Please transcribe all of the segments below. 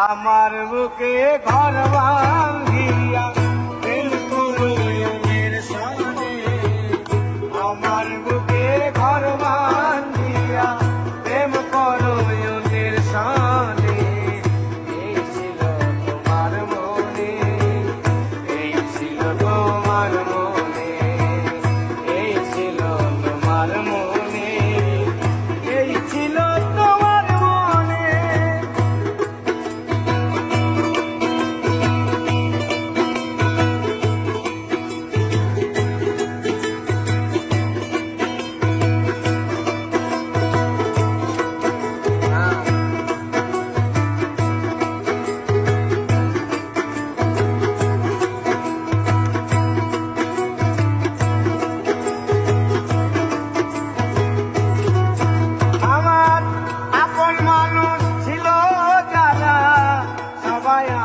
আমার বুকে ঘর ভাঙিয়া প্রেম করুনের সামনে, আমার বুকে ঘর ভাঙিয়া প্রেম করুনের সামনে। এই ছিল তোমার মনে, এই ছিল তোমার মনে, এই ছিল তোমার মনে, এই ছিল তোমার মনে।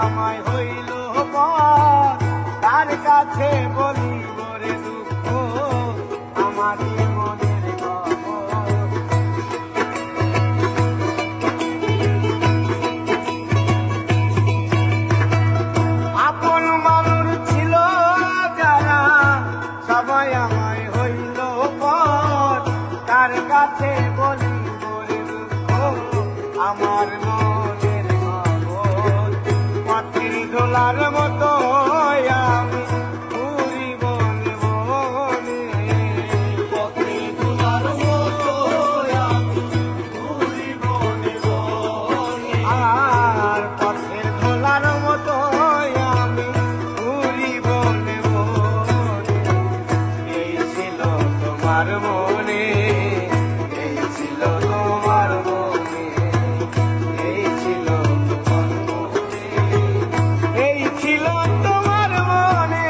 আমায় হইল পর, তার কাছে বলিব রে দুঃখ আমারই মনের খবর। আপন মানুষ ছিল যারা সবাই আমায় হইল পর, তার কাছে বলিব রে দুঃখ আমার মনের খবর। পথের দোলার মতো আমি ঘুরি বনে বনে, পথের দোলার মতো আমি ঘুরি বনে বনে, আর পথের দোলার মতো আমি ঘুরি বনে বনে। এই ছিল তোমার মনে, এই ছিল তোমার মনে, এই ছিল তোমার মনে, এই ছিল তোমার মনে।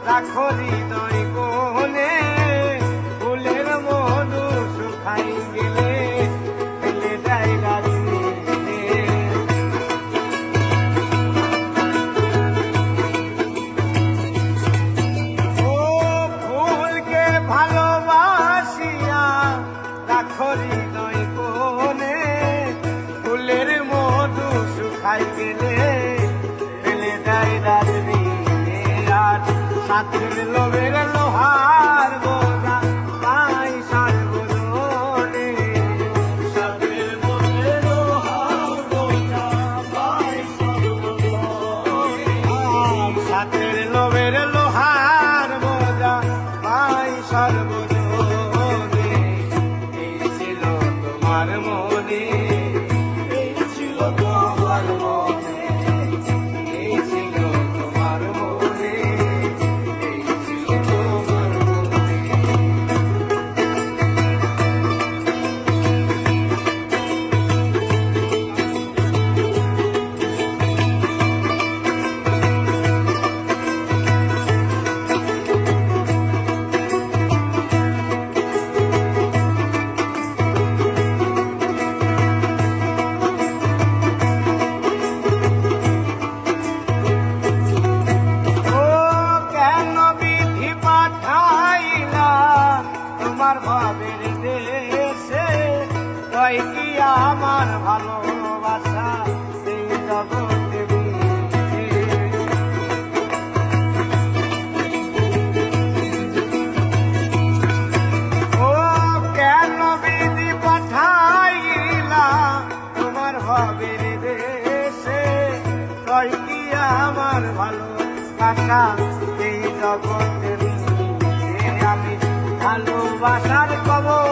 রাখো হৃদয় কোণে, ফুলের মধু শুকাই গেলে ফেলে দেয় গাছে। ও ফুলকে ভালোবাসিয়া রাখো হৃদয় কোণে, ফুলের মধু শুকাই গেলে ফেলে দেয় গাছে। সাথের লোভের লোহার বোঝা পাই সার্বজনে, সাথের লোভের লোহার বোঝা পাই সার্বজনে, সাথের লোভের লোহার বোঝা পাই সর্বজনে। এই ছিল তোমার মনে, এই ছিল তোমার মনে, এই ছিল তোমার মনে। তোমার ভাবের দেশে তাই কি আমার ভালোবাসা এই জগতে মিশে। ও কেন বিধি পাঠাইলা তোমার ভাবের দেশে তাই কি আমার ভালোবাসা এই জগতে মিশে। আমি ভালোবাসার খবর